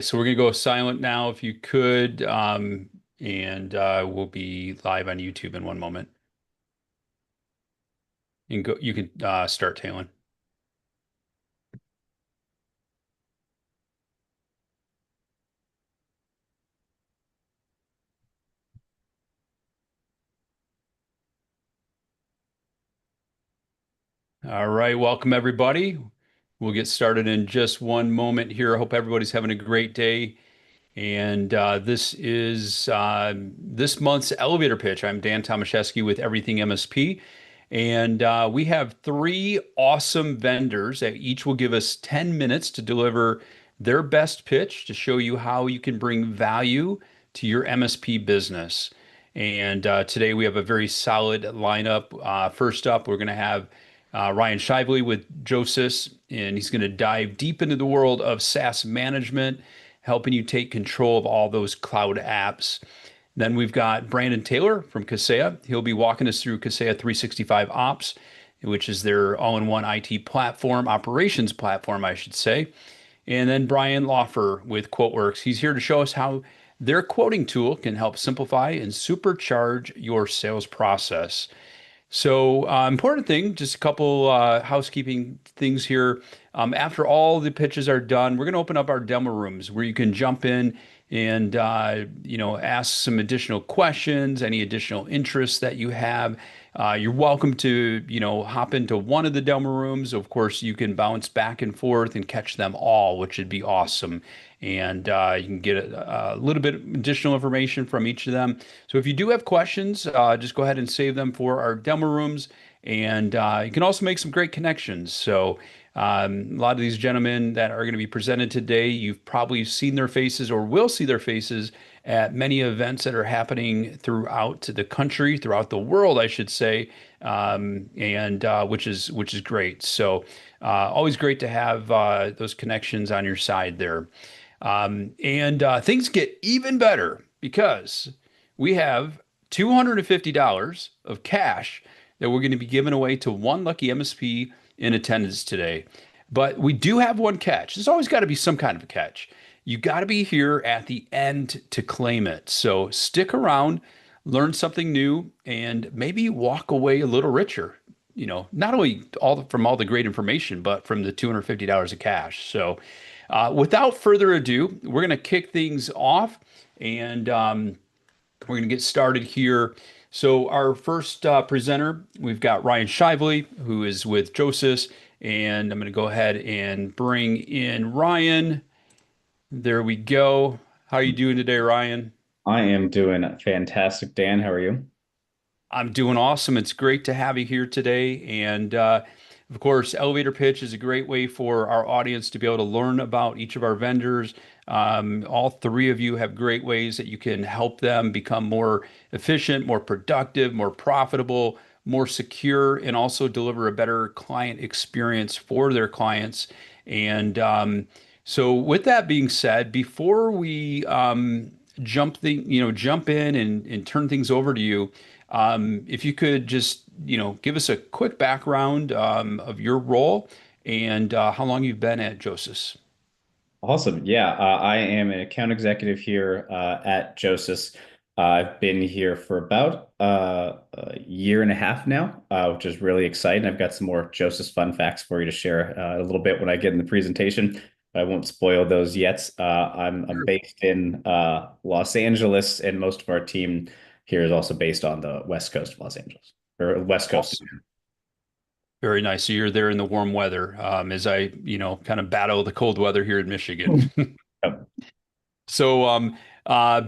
So we're gonna go silent now if you could, and we'll be live on YouTube in one moment. You can start, Talon. All right, welcome everybody. We'll get started in just one moment here. I hope everybody's having a great day. And this is this month's elevator pitch. I'm Dan Tomaszewski with Everything MSP. And we have three awesome vendors that each will give us 10 minutes to deliver their best pitch to show you how you can bring value to your MSP business. And today we have a very solid lineup. First up, we're going to have Ryan Shively with Josys, and he's going to dive deep into the world of SaaS management, helping you take control of all those cloud apps. Then we've got Brandon Taylor from Kaseya. He'll be walking us through Kaseya 365 Ops, which is their all-in-one IT platform, operations platform, I should say. And then Brian Laufer with QuoteWorks. He's here to show us how their quoting tool can help simplify and supercharge your sales process. So, important thing, just a couple housekeeping things here. After all the pitches are done, we're going to open up our demo rooms where you can jump in and ask some additional questions, any additional interests that you have. You're welcome to hop into one of the demo rooms. Of course, you can bounce back and forth and catch them all, which would be awesome. And you can get a little bit additional information from each of them. So if you do have questions, just go ahead and save them for our demo rooms. And you can also make some great connections. So a lot of these gentlemen that are going to be presented today, you've probably seen their faces or will see their faces at many events that are happening throughout the country, throughout the world, I should say, and which is great. So always great to have those connections on your side there. And things get even better because we have $250 of cash that we're going to be giving away to one lucky MSP in attendance today. But we do have one catch. There's always got to be some kind of a catch. You got to be here at the end to claim it. So stick around, learn something new, and maybe walk away a little richer. Not only from all the great information, but from the $250 of cash. So, without further ado, we're going to kick things off, and we're going to get started here. So our first presenter, we've got Ryan Shively, who is with Josys, and I'm going to go ahead and bring in Ryan. There we go. How are you doing today, Ryan? I am doing fantastic, Dan. How are you? I'm doing awesome. It's great to have you here today. And of course, elevator pitch is a great way for our audience to be able to learn about each of our vendors. All three of you have great ways that you can help them become more efficient, more productive, more profitable, more secure, and also deliver a better client experience for their clients. And so, with that being said, before we jump in and turn things over to you. If you could just, give us a quick background of your role and how long you've been at Josys. Awesome. Yeah, I am an account executive here at Josys. I've been here for about a year and a half now, which is really exciting. I've got some more Josys fun facts for you to share a little bit when I get in the presentation. I won't spoil those yet. I'm based in Los Angeles, and most of our team here is also based on the West Coast of Los Angeles or West Coast. Awesome. Very nice. So you're there in the warm weather as I, kind of battle the cold weather here in Michigan. Yep. So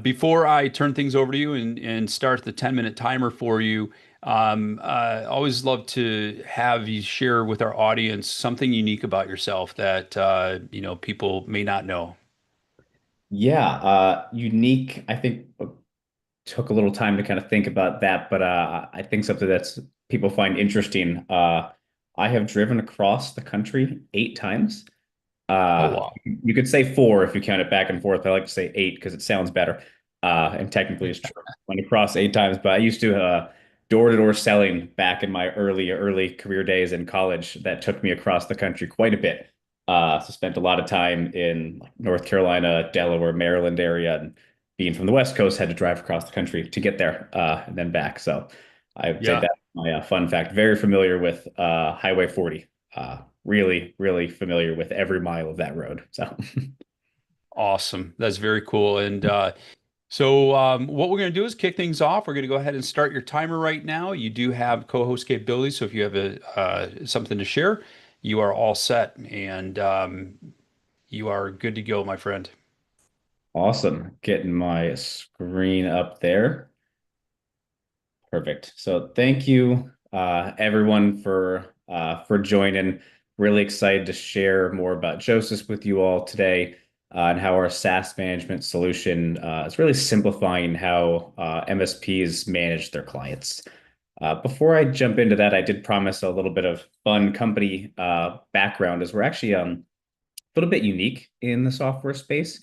before I turn things over to you and start the 10-minute timer for you, I always love to have you share with our audience something unique about yourself that people may not know. Yeah, unique. I think took a little time to kind of think about that, but I think something that's people find interesting. I have driven across the country 8 times. Oh, Uh, wow. you could say four if you count it back and forth. I like to say eight because it sounds better, and technically it's true. Went across 8 times, but I used to door-to-door selling back in my early career days in college. That took me across the country quite a bit. So spent a lot of time in like North Carolina, Delaware, Maryland area, and being from the West Coast, had to drive across the country to get there and then back. So I would say Yeah. that's my fun fact. Very familiar with Highway 40. Really, really familiar with every mile of that road. So Awesome. That's very cool. And what we're going to do is kick things off. We're going to go ahead and start your timer right now. You do have co-host capabilities, so if you have something to share, you are all set and you are good to go, my friend. awesome. Getting my screen up there. Perfect. So thank you, everyone, for joining. Really excited to share more about Josys with you all today, and how our SaaS management solution is really simplifying how MSPs manage their clients. Before I jump into that, I did promise a little bit of fun company background, as we're actually a little bit unique in the software space.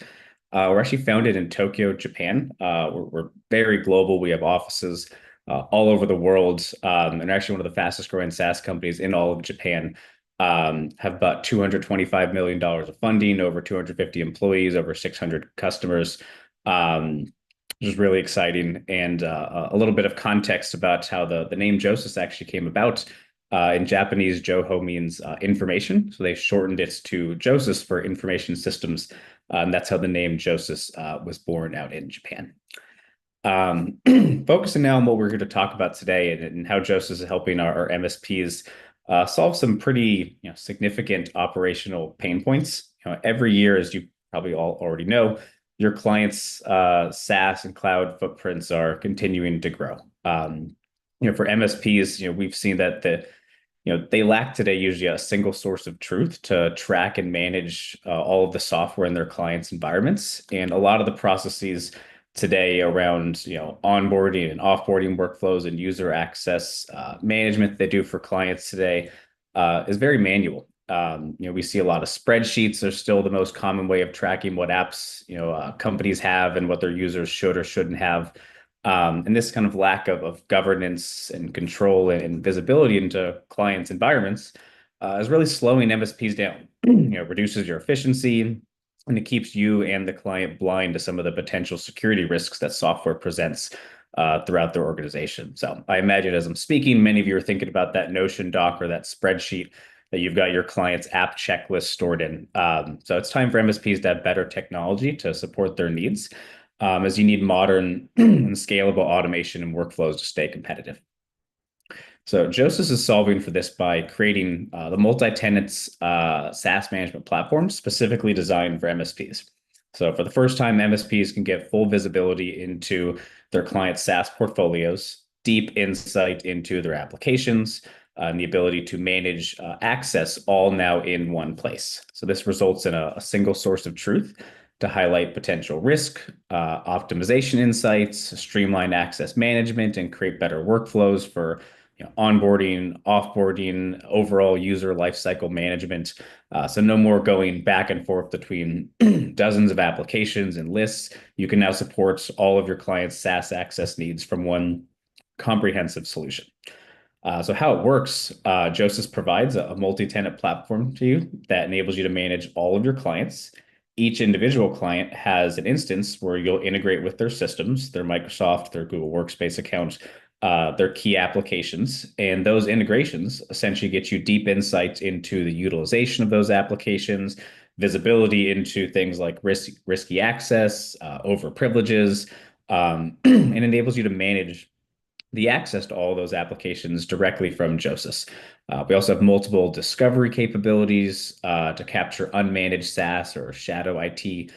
We're actually founded in Tokyo, Japan. We're very global. We have offices all over the world, and actually one of the fastest growing SaaS companies in all of Japan. Have about $225 million of funding, over 250 employees, over 600 customers, which is really exciting. And a little bit of context about how the name Josys actually came about. In Japanese, Joho means information. So they shortened it to Josys for information systems. And that's how the name Josys was born out in Japan. Focusing now on what we're here to talk about today, and how Josys is helping our MSPs solve some pretty significant operational pain points. Every year, as you probably all already know, your clients' SaaS and cloud footprints are continuing to grow. For MSPs, we've seen that they lack today usually a single source of truth to track and manage all of the software in their clients' environments. And a lot of the processes today around onboarding and offboarding workflows and user access management they do for clients today is very manual. We see a lot of spreadsheets. They're still the most common way of tracking what apps companies have and what their users should or shouldn't have. And this kind of lack of governance and control and visibility into clients' environments is really slowing MSPs down. Reduces your efficiency, and it keeps you and the client blind to some of the potential security risks that software presents throughout their organization. So I imagine as I'm speaking, many of you are thinking about that Notion doc or that spreadsheet that you've got your client's app checklist stored in. So it's time for MSPs to have better technology to support their needs, as you need modern and scalable automation and workflows to stay competitive. So Josys is solving for this by creating the multi-tenant SaaS management platform specifically designed for MSPs. So for the first time, MSPs can get full visibility into their clients' SaaS portfolios, deep insight into their applications, and the ability to manage access all now in one place. So this results in a single source of truth to highlight potential risk, optimization insights, streamline access management, and create better workflows for onboarding, offboarding, overall user lifecycle management. So no more going back and forth between dozens of applications and lists. You can now support all of your clients' SaaS access needs from one comprehensive solution. So how it works, Josys provides a multi-tenant platform to you that enables you to manage all of your clients. Each individual client has an instance where you'll integrate with their systems, their Microsoft, their Google Workspace accounts, their key applications. And those integrations essentially get you deep insights into the utilization of those applications, visibility into things like risky access, over privileges, and enables you to manage the access to all of those applications directly from Josys. We also have multiple discovery capabilities to capture unmanaged SaaS or shadow IT.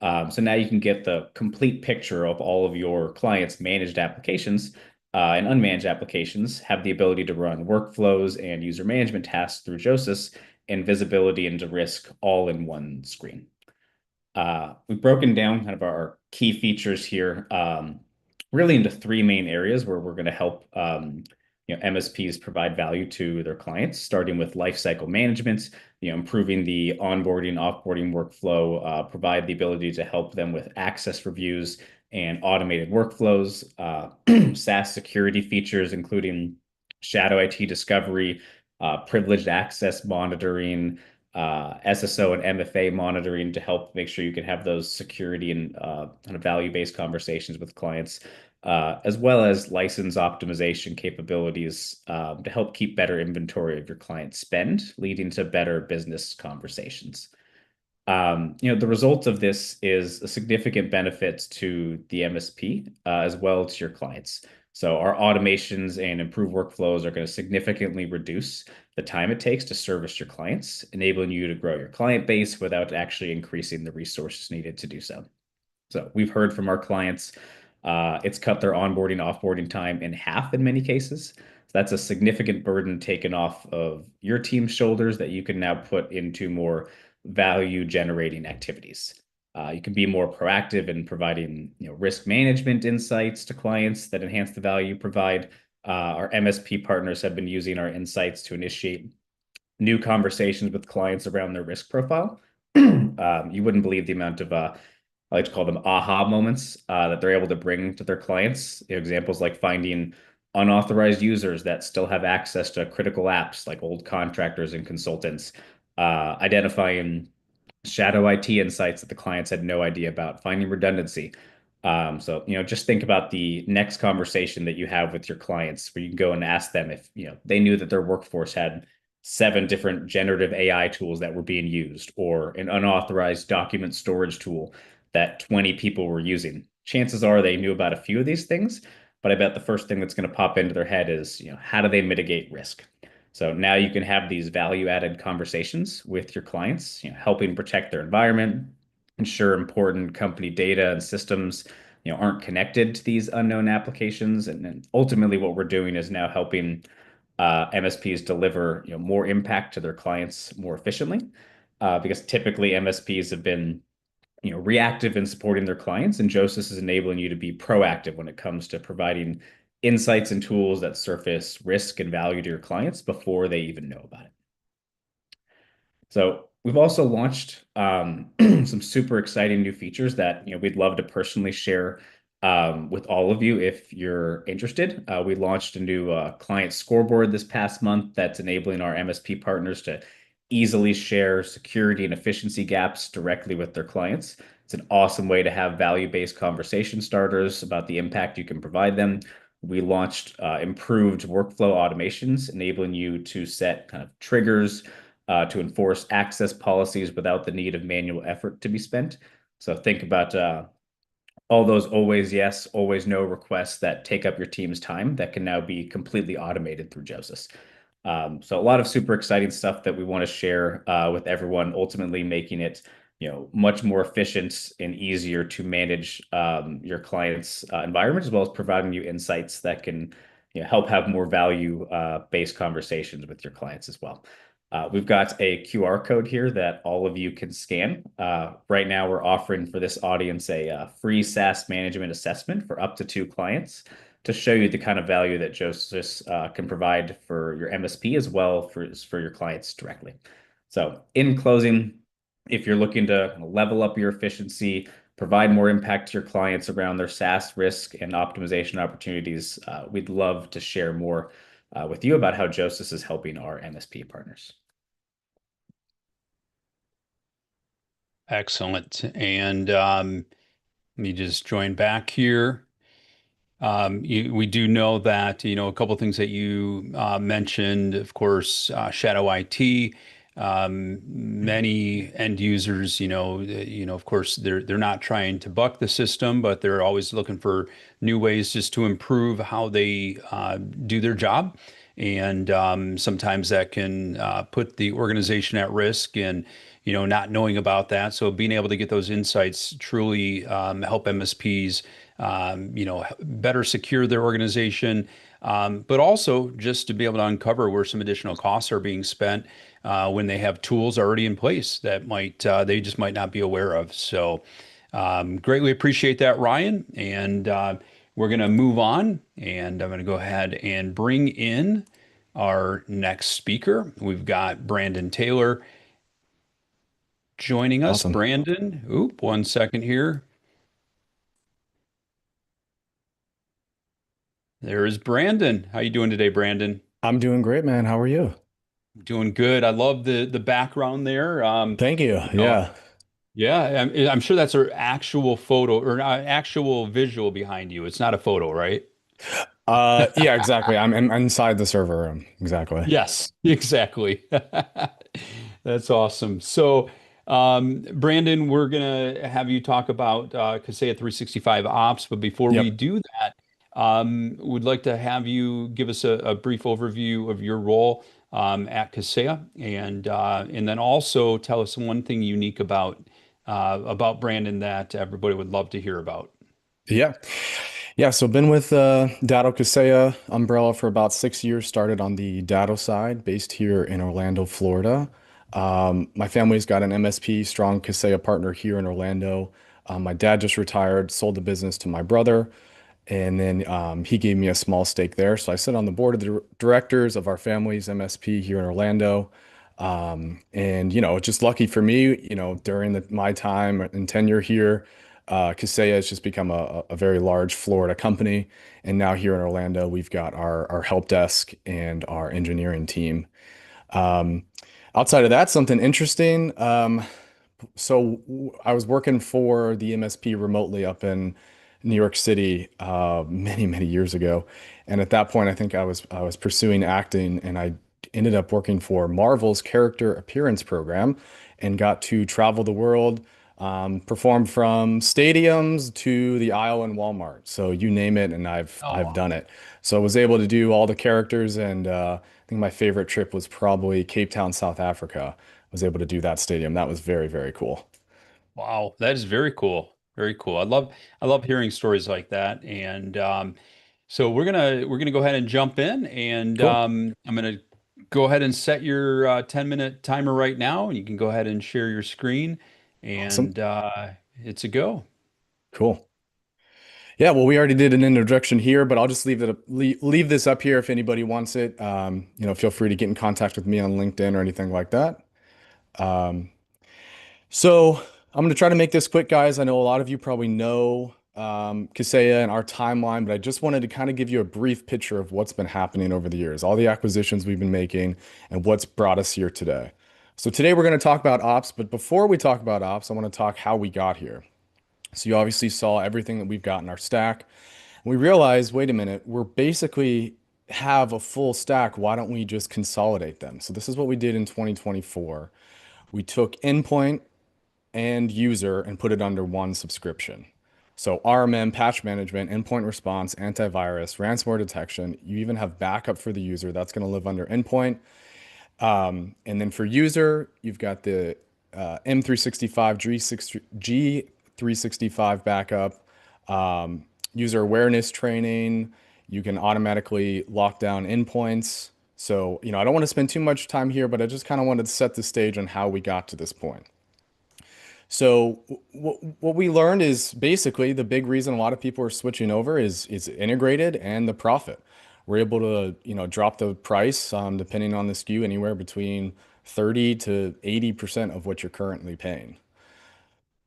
So now you can get the complete picture of all of your clients' managed applications, and unmanaged applications have the ability to run workflows and user management tasks through Josys, and visibility into risk all in one screen. We've broken down kind of our key features here, really into three main areas where we're going to help MSPs provide value to their clients, starting with lifecycle management, improving the onboarding, offboarding workflow, provide the ability to help them with access reviews and automated workflows, SaaS security features, including shadow IT discovery, privileged access monitoring, SSO and MFA monitoring to help make sure you can have those security and kind of value-based conversations with clients, as well as license optimization capabilities to help keep better inventory of your client spend, leading to better business conversations. The result of this is a significant benefit to the MSP as well to your clients. So our automations and improved workflows are going to significantly reduce the time it takes to service your clients, enabling you to grow your client base without actually increasing the resources needed to do so. So we've heard from our clients, it's cut their onboarding, offboarding time in half in many cases. So that's a significant burden taken off of your team's shoulders that you can now put into more value generating activities. You can be more proactive in providing, risk management insights to clients that enhance the value you provide. Our MSP partners have been using our insights to initiate new conversations with clients around their risk profile. You wouldn't believe the amount of I like to call them aha moments that they're able to bring to their clients. Examples like finding unauthorized users that still have access to critical apps like old contractors and consultants, identifying shadow IT insights that the clients had no idea about, finding redundancy. So, just think about the next conversation that you have with your clients where you can go and ask them if, they knew that their workforce had 7 different generative AI tools that were being used or an unauthorized document storage tool that 20 people were using. Chances are they knew about a few of these things, but I bet the first thing that's going to pop into their head is, how do they mitigate risk? So now you can have these value-added conversations with your clients, helping protect their environment, ensure important company data and systems, aren't connected to these unknown applications. And then ultimately what we're doing is now helping MSPs deliver, more impact to their clients more efficiently. Because typically MSPs have been reactive in supporting their clients, and Josys is enabling you to be proactive when it comes to providing insights and tools that surface risk and value to your clients before they even know about it. So we've also launched some super exciting new features that we'd love to personally share with all of you if you're interested. We launched a new client scoreboard this past month that's enabling our MSP partners to easily share security and efficiency gaps directly with their clients. It's an awesome way to have value-based conversation starters about the impact you can provide them. We launched improved workflow automations, enabling you to set kind of triggers to enforce access policies without the need of manual effort to be spent. So think about all those always yes, always no requests that take up your team's time that can now be completely automated through Josys. So a lot of super exciting stuff that we want to share with everyone, ultimately making it much more efficient and easier to manage your clients' environment, as well as providing you insights that can help have more value based conversations with your clients as well. We've got a QR code here that all of you can scan. Right now, we're offering for this audience a free SaaS management assessment for up to 2 clients to show you the kind of value that Josys can provide for your MSP as well for your clients directly. So in closing, if you're looking to level up your efficiency, provide more impact to your clients around their SaaS risk and optimization opportunities, we'd love to share more with you about how Josys is helping our MSP partners. Excellent. And let me just join back here. We do know that, a couple of things that you mentioned, of course, shadow IT. Many end users, of course, they're not trying to buck the system, but they're always looking for new ways just to improve how they do their job. And sometimes that can put the organization at risk and, not knowing about that. So being able to get those insights truly help MSPs better secure their organization, but also just to be able to uncover where some additional costs are being spent when they have tools already in place that they just might not be aware of. So greatly appreciate that, Ryan. And we're going to move on, and I'm going to go ahead and bring in our next speaker. We've got Brandon Taylor joining us. Awesome. Brandon, one second here. There is Brandon. How you doing today, Brandon? I'm doing great, man. How are you? Doing good. I love the background there. Thank you. You know, Yeah. yeah, I'm sure that's an actual photo or an actual visual behind you. It's not a photo, right? Yeah, exactly. I'm inside the server room. Exactly. Yes, exactly. That's awesome. So, Brandon, we're gonna have you talk about Kaseya 365 Ops, but before we Yep. do that, we'd like to have you give us a brief overview of your role at Kaseya, and then also tell us one thing unique about Brandon that everybody would love to hear about. Yeah. Yeah. So been with Datto Kaseya umbrella for about 6 years. Started on the Datto side, based here in Orlando, Florida. My family's got an MSP, strong Kaseya partner here in Orlando. My dad just retired, sold the business to my brother, and then he gave me a small stake there. So I sit on the board of the directors of our family's MSP here in Orlando. And just lucky for me, during my time and tenure here, Kaseya has just become a very large Florida company. And now here in Orlando, we've got our help desk and our engineering team. Um, Outside of that, something interesting. I was working for the MSP remotely up in New York City many, many years ago. And at that point, I think I was pursuing acting, and I ended up working for Marvel's character appearance program and got to travel the world, perform from stadiums to the aisle in Walmart. So you name it, and Oh, I've wow. done it. So I was able to do all the characters, and I think my favorite trip was probably Cape Town, South Africa. Was able to do that stadium. That was very, very cool. Wow, that is very cool. Very cool. I love hearing stories like that. And so we're gonna go ahead and jump in, and Cool. I'm gonna go ahead and set your 10-minute timer right now, and you can go ahead and share your screen, Awesome. and it's a go. Cool. Yeah, well, we already did an introduction here, but I'll just leave this up here if anybody wants it. Feel free to get in contact with me on LinkedIn or anything like that. Um, so I'm going to try to make this quick, guys. I know a lot of you probably know Kaseya and our timeline, but I just wanted to kind of give you a brief picture of what's been happening over the years, all the acquisitions we've been making, and what's brought us here today. So today we're going to talk about ops, but before we talk about ops, I want to talk how we got here. So you obviously saw everything that we've got in our stack. We realized, wait a minute, we're basically have a full stack. Why don't we just consolidate them? So this is what we did in 2024. We took endpoint and user and put it under one subscription. So RMM, patch management, endpoint response, antivirus, ransomware detection. You even have backup for the user. That's going to live under endpoint. And then for user, you've got the M365 G365 backup, user awareness training. You can automatically lock down endpoints. So, I don't want to spend too much time here, but I just kind of wanted to set the stage on how we got to this point. So, what we learned is basically the big reason a lot of people are switching over is integrated and the profit. We're able to, drop the price, depending on the SKU, anywhere between 30 to 80% of what you're currently paying.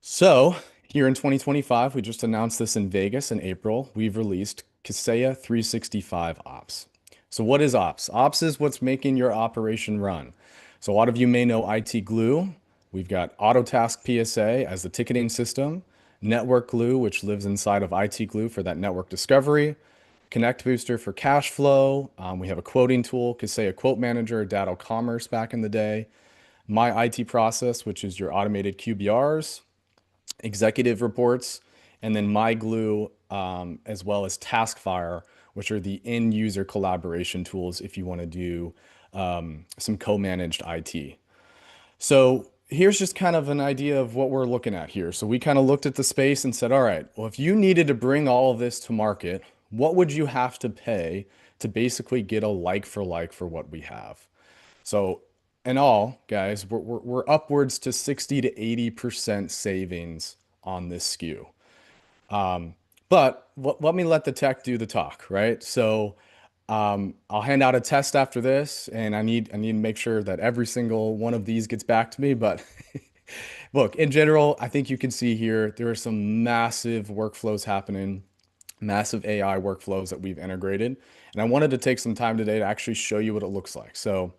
So, here in 2025, we just announced this in Vegas in April. We've released Kaseya 365 Ops. So, what is Ops? Ops is what's making your operation run. So, a lot of you may know IT Glue. We've got Autotask PSA as the ticketing system, Network Glue, which lives inside of IT Glue for that network discovery, Connect Booster for cash flow. We have a quoting tool, Kaseya Quote Manager, Datto Commerce back in the day, My IT Process, which is your automated QBRs, executive reports, and then MyGlue, as well as TaskFire, which are the end user collaboration tools if you want to do some co-managed IT. So here's just kind of an idea of what we're looking at here. So we kind of looked at the space and said, all right, well, if you needed to bring all of this to market, what would you have to pay to basically get a like for what we have? So in all, guys, we're upwards to 60 to 80% savings on this SKU. But let me let the tech do the talk, right? So I'll hand out a test after this, and I need to make sure that every single one of these gets back to me. But look, in general, I think you can see here there are some massive workflows happening, massive AI workflows that we've integrated. And I wanted to take some time today to actually show you what it looks like. So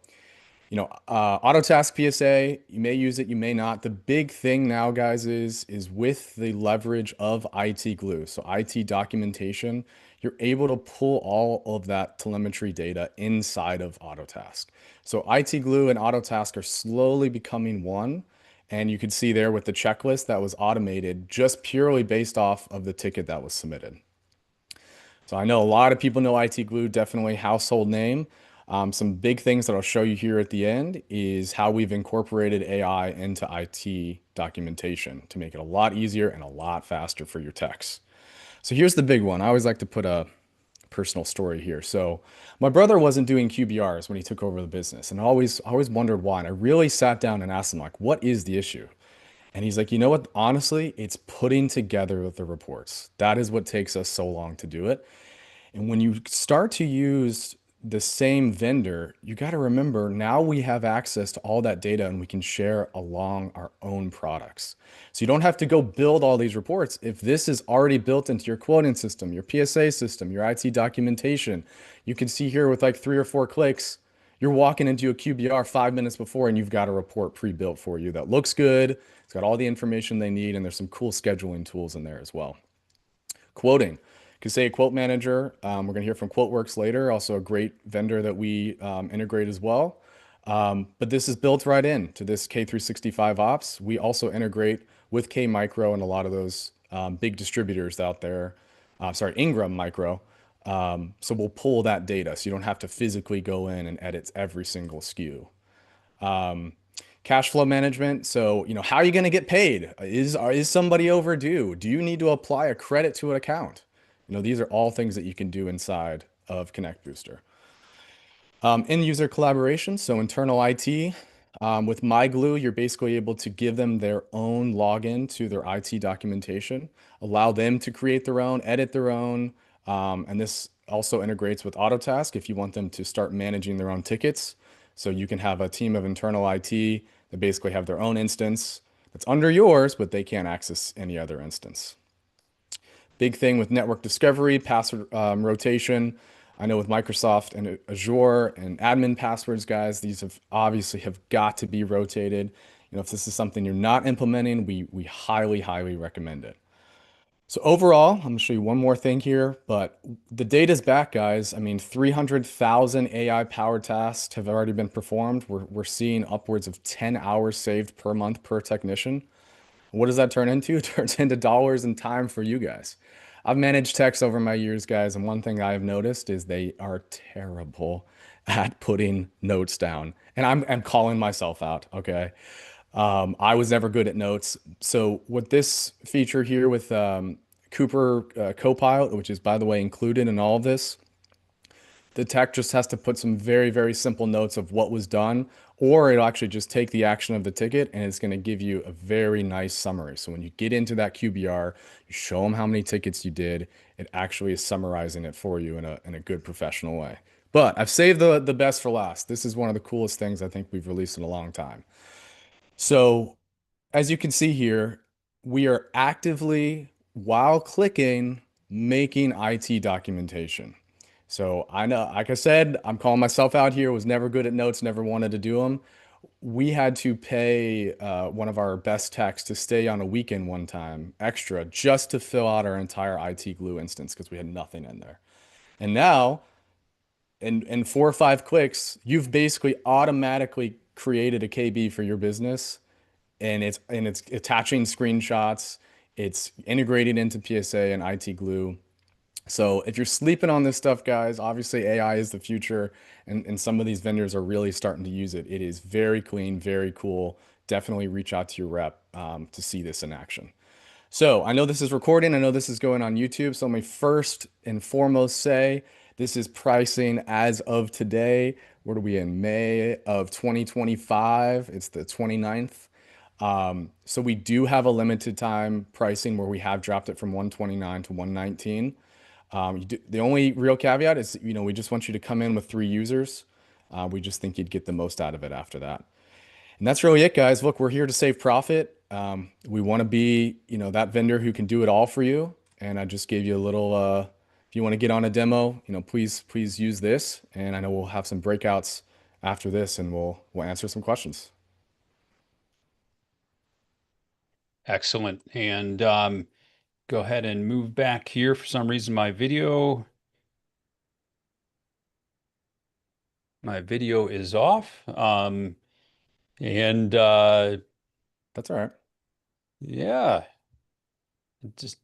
Autotask PSA, you may use it, you may not. The big thing now, guys, is with the leverage of IT Glue, so IT documentation, you're able to pull all of that telemetry data inside of Autotask. So IT Glue and Autotask are slowly becoming one, and you can see there with the checklist that was automated just purely based off of the ticket that was submitted. So I know a lot of people know IT Glue, definitely household name. Some big things that I'll show you here at the end is how we've incorporated AI into IT documentation to make it a lot easier and a lot faster for your techs. So here's the big one. I always like to put a personal story here. So my brother wasn't doing QBRs when he took over the business, and I always wondered why. And I really sat down and asked him, like, what is the issue? And he's like, you know what? Honestly, it's putting together the reports. That is what takes us so long to do it. And when you start to use the same vendor, you got to remember now we have access to all that data and we can share along our own products. So you don't have to go build all these reports. If this is already built into your quoting system, your PSA system, your IT documentation, you can see here with like 3 or 4 clicks, you're walking into a QBR 5 minutes before and you've got a report pre-built for you that looks good. It's got all the information they need, and there's some cool scheduling tools in there as well. Quoting. Kaseya Quote Manager. We're going to hear from QuoteWorks later, also a great vendor that we integrate as well. But this is built right in to this K365 Ops. We also integrate with K Micro and a lot of those big distributors out there. Sorry, Ingram Micro. So we'll pull that data so you don't have to physically go in and edit every single SKU. Cash flow management. So, how are you going to get paid? Is somebody overdue? Do you need to apply a credit to an account? These are all things that you can do inside of Connect Booster. End user collaboration. So internal IT. With MyGlue, you're basically able to give them their own login to their IT documentation, allow them to create their own, edit their own. And this also integrates with Autotask if you want them to start managing their own tickets. So you can have a team of internal IT that basically have their own instance that's under yours, but they can't access any other instance. Big thing with network discovery, password rotation. I know with Microsoft and Azure and admin passwords, guys, these have obviously got to be rotated. If this is something you're not implementing, we highly, highly recommend it. So overall, I'm going to show you one more thing here, but the data's back, guys. I mean, 300,000 AI-powered tasks have already been performed. We're seeing upwards of 10 hours saved per month per technician. What does that turn into? It turns into dollars and time for you guys. I've managed techs over my years, guys, and one thing I have noticed is they are terrible at putting notes down. And I'm calling myself out, okay? I was never good at notes. So with this feature here with Cooper Copilot, which is, by the way, included in all of this, the tech just has to put some very, very simple notes of what was done, or it'll actually just take the action of the ticket and it's going to give you a very nice summary. So when you get into that QBR, you show them how many tickets you did. It actually is summarizing it for you in a good professional way. But I've saved the best for last. This is one of the coolest things I think we've released in a long time. So as you can see here, we are actively, while clicking, making IT documentation. So I know, like I said, I'm calling myself out here, was never good at notes, never wanted to do them. We had to pay one of our best techs to stay on a weekend one time extra just to fill out our entire IT Glue instance because we had nothing in there. And now, in 4 or 5 clicks, you've basically automatically created a KB for your business, and it's attaching screenshots, it's integrated into PSA and IT Glue. So if you're sleeping on this stuff, guys, obviously AI is the future, and some of these vendors are really starting to use it. It is very clean, very cool. Definitely reach out to your rep to see this in action. So I know this is recording. I know this is going on YouTube. So let me first and foremost say this is pricing as of today. What are we in? May of 2025. It's the 29th. So we do have a limited time pricing where we have dropped it from 129 to 119. The only real caveat is, we just want you to come in with 3 users. We just think you'd get the most out of it after that. And that's really it, guys. Look, we're here to save profit. We want to be, that vendor who can do it all for you. And I just gave you a little, if you want to get on a demo, please use this. And I know we'll have some breakouts after this, and we'll answer some questions. Excellent. And go ahead and move back here. For some reason, my video is off. And That's all right. yeah, just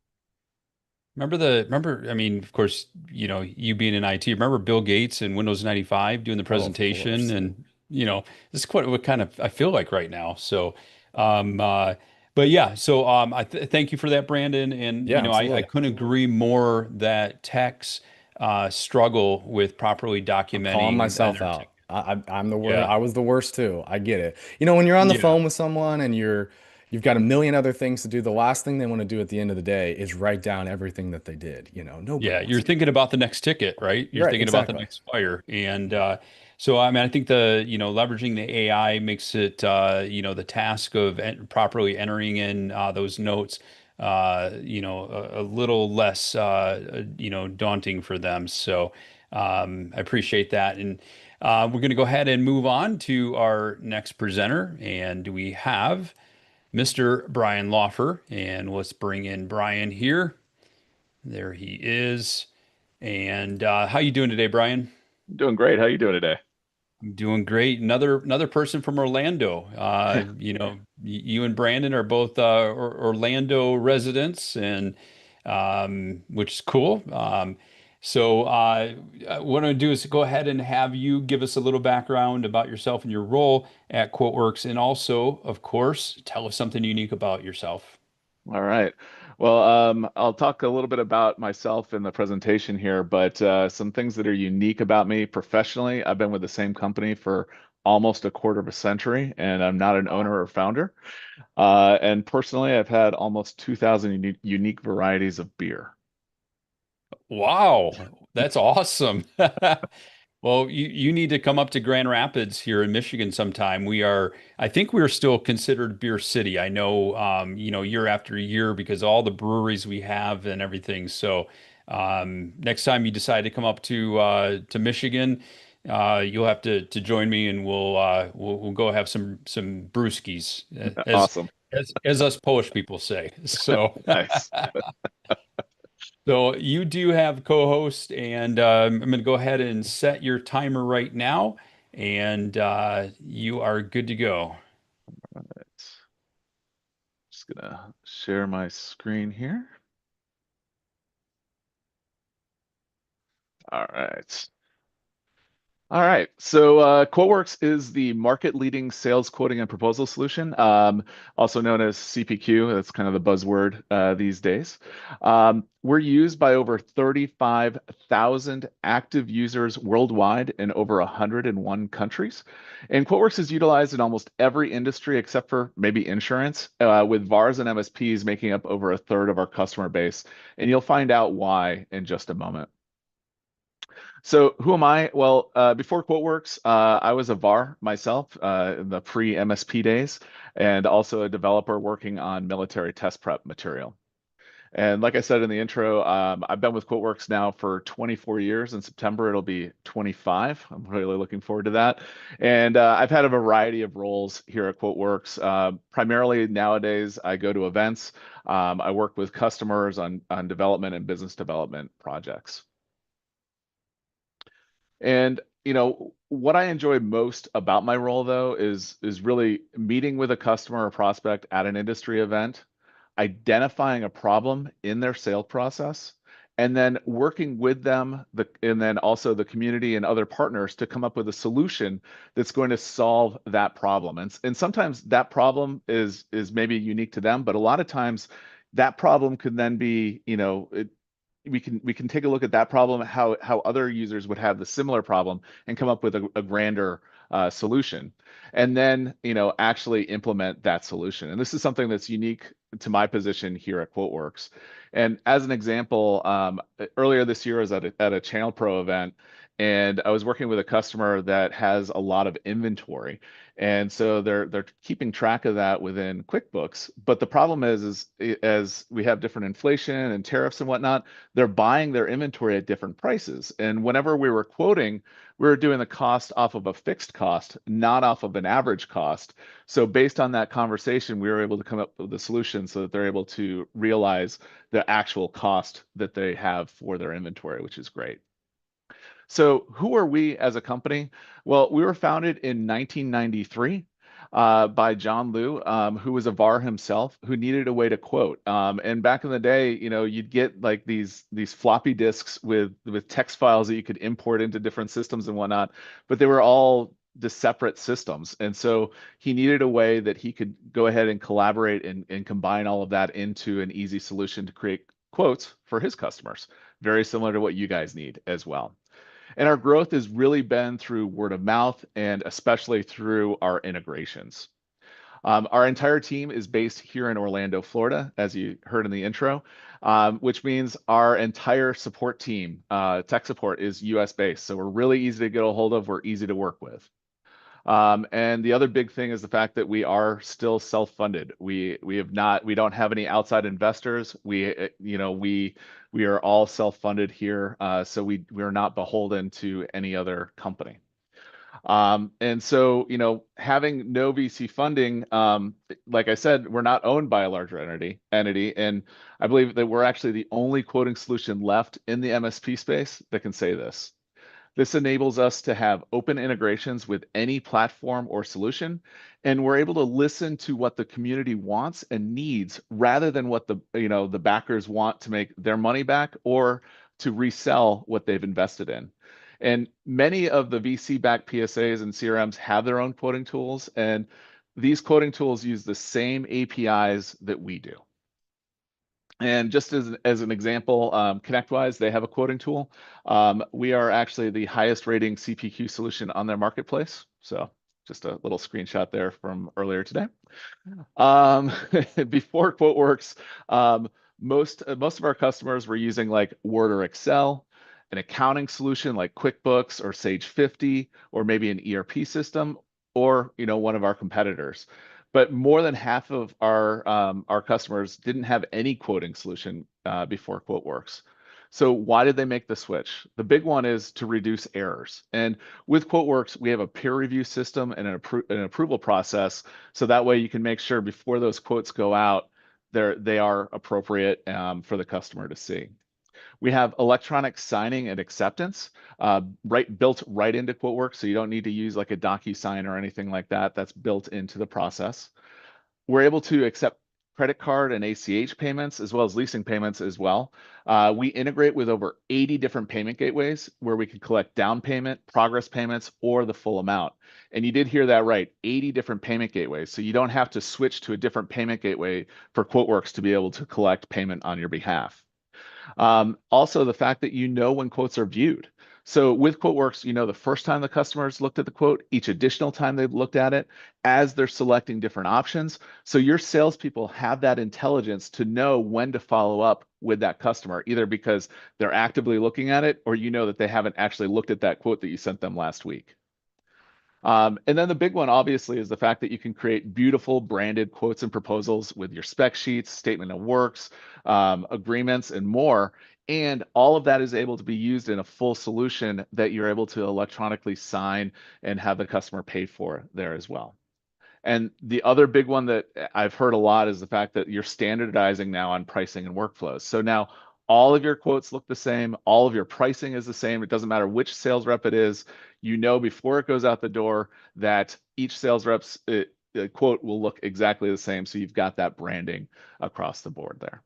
I mean, of course, you being in IT, remember Bill Gates and Windows 95 doing the Oh, of presentation, course. and this is quite what kind of I feel like right now. So, um, uh, but yeah, so I th thank you for that, Brandon. And Yeah, I absolutely. couldn't agree more that techs struggle with properly I'm calling documenting myself their tech. out. I'm the worst. Yeah, I was the worst too. I get it. When you're on the yeah. phone with someone and you've got a million other things to do, the last thing they want to do at the end of the day is write down everything that they did. Nobody Yeah, wants you're to do thinking about the next ticket, right? that. You're Right, thinking about the exactly. next fire. And so, I mean, I think leveraging the AI makes it, the task of properly entering in those notes, a little less, daunting for them. So, I appreciate that. And we're going to go ahead and move on to our next presenter. And we have Mr. Brian Lawfer. And let's bring in Brian here. There he is. And how you doing today, Brian? Doing great. How you doing today? I'm doing great. Another person from Orlando. You and Brandon are both Orlando residents, and which is cool. So what I'm going to do is go ahead and have you give us a little background about yourself and your role at QuoteWorks, and also, of course, tell us something unique about yourself. All right. Well, I'll talk a little bit about myself in the presentation here, but some things that are unique about me professionally. I've been with the same company for almost a quarter of a century, and I'm not an owner or founder. And personally, I've had almost 2,000 unique varieties of beer. Wow, that's awesome. Well, you need to come up to Grand Rapids here in Michigan sometime. I think we are still considered Beer City. I know, year after year because all the breweries we have and everything. So, next time you decide to come up to Michigan, you'll have to join me, and we'll go have some brewskis, Awesome. as us Polish people say. So. Nice. So you do have co-host, and I'm going to go ahead and set your timer right now, and you are good to go. It's just gonna share my screen here. All right. All right. So QuoteWorks is the market-leading sales quoting and proposal solution, also known as CPQ. That's kind of the buzzword these days. We're used by over 35,000 active users worldwide in over 101 countries. And QuoteWorks is utilized in almost every industry except for maybe insurance, with VARs and MSPs making up over a third of our customer base. And you'll find out why in just a moment. So who am I? Well, before QuoteWorks, I was a VAR myself in the pre-MSP days, and also a developer working on military test prep material. And like I said in the intro, I've been with QuoteWorks now for 24 years. In September, it'll be 25. I'm really looking forward to that. And I've had a variety of roles here at QuoteWorks. Primarily nowadays, I go to events. I work with customers on development and business development projects. And what I enjoy most about my role though is really meeting with a customer or prospect at an industry event, identifying a problem in their sales process, and then working with them, and then also the community and other partners to come up with a solution that's going to solve that problem. And sometimes that problem is maybe unique to them, but a lot of times that problem could then be, we can take a look at that problem, how other users would have the similar problem, and come up with a grander solution, and then actually implement that solution. And this is something that's unique to my position here at QuoteWorks. And as an example, earlier this year I was at a Channel Pro event, and I was working with a customer that has a lot of inventory, and so they're keeping track of that within QuickBooks. But the problem as we have different inflation and tariffs and whatnot, they're buying their inventory at different prices. And whenever we were quoting, we were doing the cost off of a fixed cost, not off of an average cost. So based on that conversation, we were able to come up with a solution so that they're able to realize the actual cost that they have for their inventory, which is great. So who are we as a company? Well, we were founded in 1993 by John Liu, who was a VAR himself, who needed a way to quote. And back in the day, you'd get like these floppy disks with text files that you could import into different systems and whatnot, but they were all the separate systems. And so he needed a way that he could go ahead and collaborate and combine all of that into an easy solution to create quotes for his customers, very similar to what you guys need as well. And our growth has really been through word of mouth and especially through our integrations. Our entire team is based here in Orlando, Florida, as you heard in the intro, which means our entire support team, tech support, is US based. So we're really easy to get a hold of. We're easy to work with. And the other big thing is the fact that we are still self-funded. We don't have any outside investors. We are all self-funded here, so we are not beholden to any other company. And so, having no VC funding, like I said, we're not owned by a larger entity, and I believe that we're actually the only quoting solution left in the MSP space that can say this. This enables us to have open integrations with any platform or solution, and we're able to listen to what the community wants and needs rather than what the backers want to make their money back or to resell what they've invested in. And many of the VC-backed PSAs and CRMs have their own quoting tools, and these quoting tools use the same APIs that we do. And just as an example, ConnectWise, they have a quoting tool. We are actually the highest rating CPQ solution on their marketplace. So just a little screenshot there from earlier today. Before QuoteWorks, most of our customers were using like Word or Excel, an accounting solution like QuickBooks or Sage 50, or maybe an ERP system, or one of our competitors. But more than half of our customers didn't have any quoting solution before QuoteWorks. So why did they make the switch? The big one is to reduce errors. And with QuoteWorks, we have a peer review system and an approval process. So that way you can make sure before those quotes go out, they are appropriate for the customer to see. We have electronic signing and acceptance built right into QuoteWorks, so you don't need to use like a DocuSign or anything like that. That's built into the process. We're able to accept credit card and ACH payments as well as leasing payments as well. We integrate with over 80 different payment gateways where we can collect down payment, progress payments, or the full amount. And you did hear that right, 80 different payment gateways. So you don't have to switch to a different payment gateway for QuoteWorks to be able to collect payment on your behalf. Also, the fact that when quotes are viewed. So with QuoteWorks, the first time the customers looked at the quote, each additional time they've looked at it, as they're selecting different options. So your salespeople have that intelligence to know when to follow up with that customer, either because they're actively looking at it or that they haven't actually looked at that quote that you sent them last week. And then the big one, obviously, is the fact that you can create beautiful branded quotes and proposals with your spec sheets, statement of works, agreements, and more. And all of that is able to be used in a full solution that you're able to electronically sign and have the customer pay for there as well. And the other big one that I've heard a lot is the fact that you're standardizing now on pricing and workflows. So now all of your quotes look the same. All of your pricing is the same. It doesn't matter which sales rep it is. Before it goes out the door that each sales rep's quote will look exactly the same. So you've got that branding across the board there.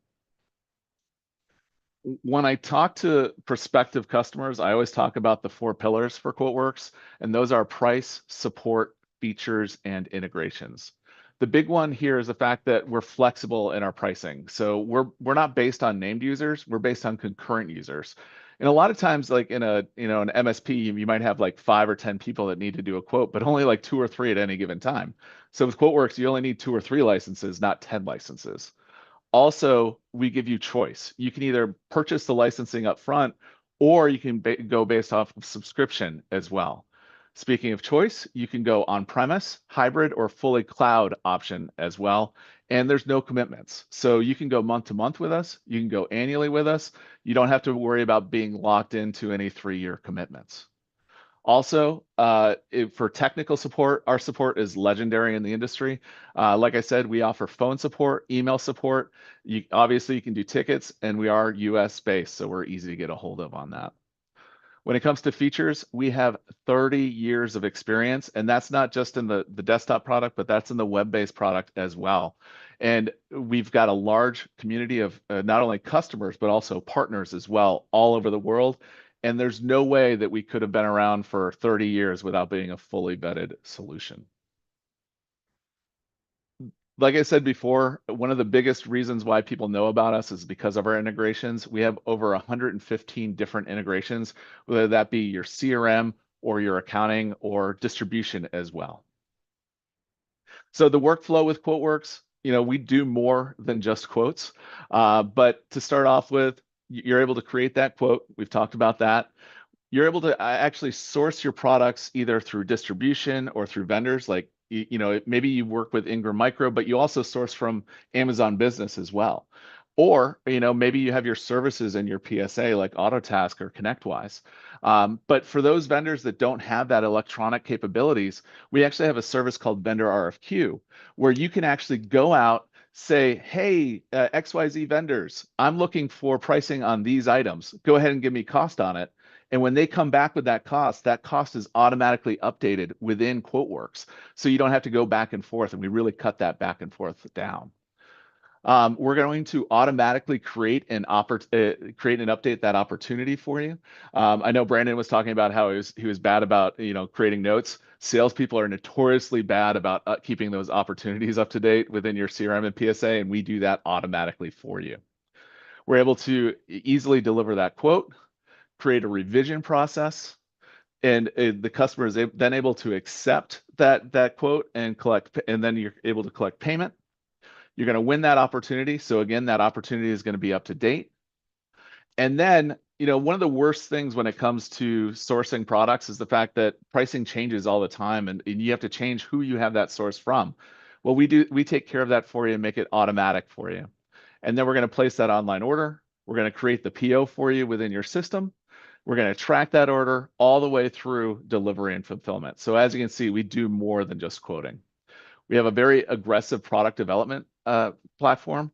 When I talk to prospective customers, I always talk about the 4 pillars for QuoteWorks, and those are price, support, features, and integrations. The big one here is the fact that we're flexible in our pricing. So we're not based on named users, we're based on concurrent users. And a lot of times, like in an MSP, you might have like 5 or 10 people that need to do a quote, but only like 2 or 3 at any given time. So with QuoteWorks, you only need 2 or 3 licenses, not 10 licenses. Also, we give you choice. You can either purchase the licensing up front, or you can go based off of subscription as well. Speaking of choice, you can go on-premise, hybrid, or fully cloud option as well. And there's no commitments. So you can go month to month with us. You can go annually with us. You don't have to worry about being locked into any 3-year commitments. Also, for technical support, our support is legendary in the industry. Like I said, we offer phone support, email support. Obviously, you can do tickets, and we are US based, so we're easy to get a hold of on that. When it comes to features, we have 30 years of experience, and that's not just in the desktop product, but that's in the web-based product as well. And we've got a large community of not only customers, but also partners as well, all over the world. And there's no way that we could have been around for 30 years without being a fully vetted solution. Like I said before, one of the biggest reasons why people know about us is because of our integrations. We have over 115 different integrations, whether that be your CRM or your accounting or distribution as well. So the workflow with QuoteWorks, we do more than just quotes. But to start off with, you're able to create that quote. We've talked about that. You're able to actually source your products either through distribution or through vendors. Like, maybe you work with Ingram Micro, but you also source from Amazon Business as well. Or, maybe you have your services in your PSA like Autotask or ConnectWise. But for those vendors that don't have that electronic capabilities, we actually have a service called Vendor RFQ, where you can actually go out, say, hey, XYZ vendors, I'm looking for pricing on these items. Go ahead and give me cost on it. And when they come back with that cost is automatically updated within QuoteWorks. So you don't have to go back and forth, and we really cut that back and forth down. We're going to automatically create and update that opportunity for you. I know Brandon was talking about how he was bad about creating notes. Salespeople are notoriously bad about keeping those opportunities up to date within your CRM and PSA, and we do that automatically for you. We're able to easily deliver that quote, create a revision process, and the customer is then able to accept that quote and collect, and then you're able to collect payment. You're going to win that opportunity. So again, that opportunity is going to be up to date. And then, one of the worst things when it comes to sourcing products is the fact that pricing changes all the time, and you have to change who you have that source from. Well, we take care of that for you and make it automatic for you. And then we're going to place that online order. We're going to create the PO for you within your system. We're going to track that order all the way through delivery and fulfillment. So as you can see, we do more than just quoting. We have a very aggressive product development platform.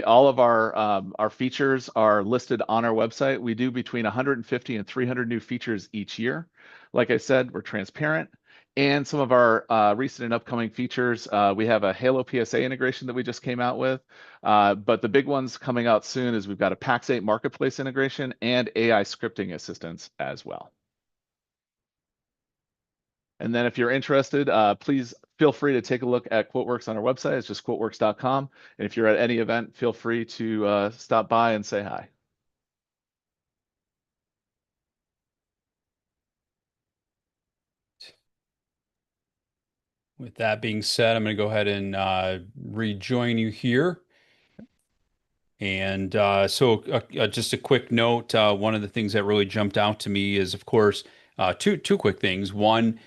All of our features are listed on our website. We do between 150 and 300 new features each year. Like I said, we're transparent. And some of our recent and upcoming features, we have a Halo PSA integration that we just came out with. But the big ones coming out soon is we've got a Pax8 marketplace integration and AI scripting assistance as well. And then if you're interested, please feel free to take a look at QuoteWorks on our website. It's just quoteworks.com. And if you're at any event, feel free to stop by and say hi. With that being said, I'm going to go ahead and rejoin you here. And just a quick note, one of the things that really jumped out to me is, of course, two quick things. One,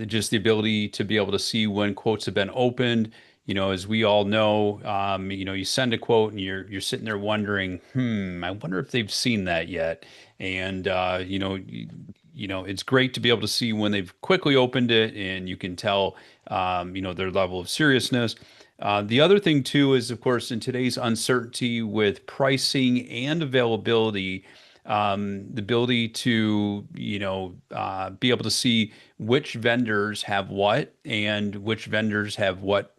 just the ability to be able to see when quotes have been opened. As we all know, you send a quote and you're sitting there wondering, I wonder if they've seen that yet. And it's great to be able to see when they've quickly opened it, and you can tell, their level of seriousness. The other thing too is, of course, in today's uncertainty with pricing and availability, the ability to, be able to see which vendors have what and which vendors have what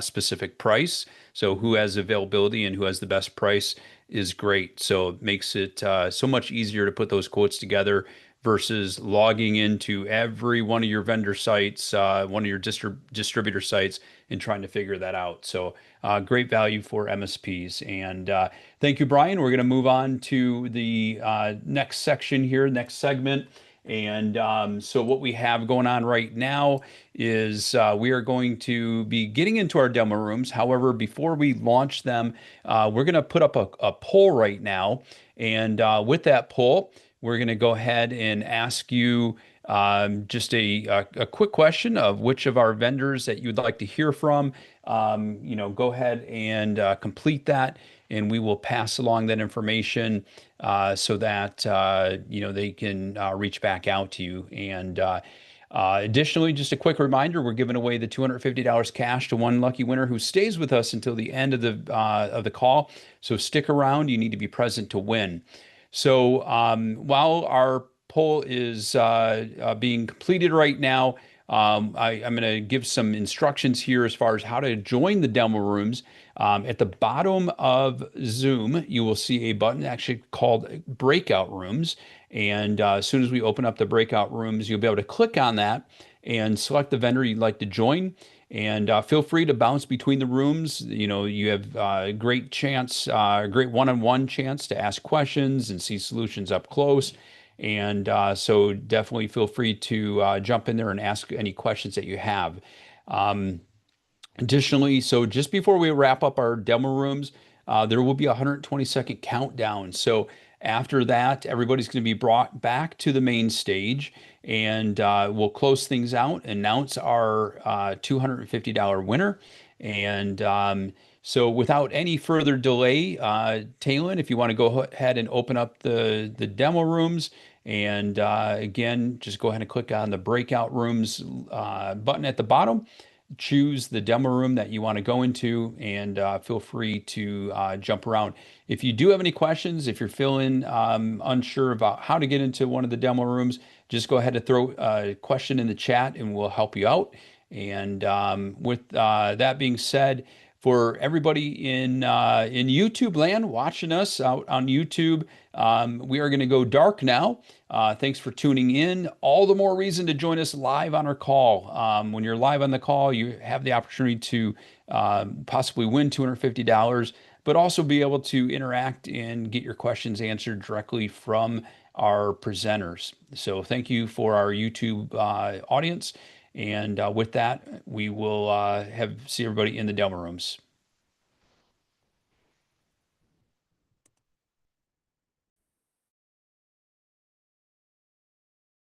specific price. So who has availability and who has the best price is great. So it makes it so much easier to put those quotes together versus logging into every one of your vendor sites, one of your distributor sites, and trying to figure that out. So great value for MSPs. And thank you, Brian. We're going to move on to the next section here, next segment. And so what we have going on right now is we are going to be getting into our demo rooms. However, before we launch them, we're going to put up a poll right now. And with that poll, we're going to go ahead and ask you just a quick question of which of our vendors that you'd like to hear from. Go ahead and complete that, and we will pass along that information so that they can reach back out to you. And additionally, just a quick reminder: we're giving away the $250 cash to one lucky winner who stays with us until the end of the call. So stick around. You need to be present to win. So while our poll is being completed right now, I'm going to give some instructions here as far as how to join the demo rooms. At the bottom of Zoom, you will see a button actually called Breakout Rooms. And as soon as we open up the breakout rooms, you'll be able to click on that and select the vendor you'd like to join. And feel free to bounce between the rooms. You have a great chance, great one-on-one chance to ask questions and see solutions up close. And so definitely feel free to jump in there and ask any questions that you have. Additionally, so just before we wrap up our demo rooms, there will be a 120-second countdown. So after that, everybody's going to be brought back to the main stage, and we'll close things out, announce our $250 winner. And so without any further delay, Talon, if you want to go ahead and open up the demo rooms, and again, just go ahead and click on the breakout rooms button at the bottom. Choose the demo room that you want to go into, and feel free to jump around. If you do have any questions, if you're feeling unsure about how to get into one of the demo rooms, just go ahead and throw a question in the chat and we'll help you out. And with that being said, for everybody in YouTube land watching us out on YouTube, we are going to go dark now. Thanks for tuning in. All the more reason to join us live on our call. When you're live on the call, you have the opportunity to possibly win $250, but also be able to interact and get your questions answered directly from our presenters. So thank you for our YouTube audience. And with that, we will see everybody in the demo rooms.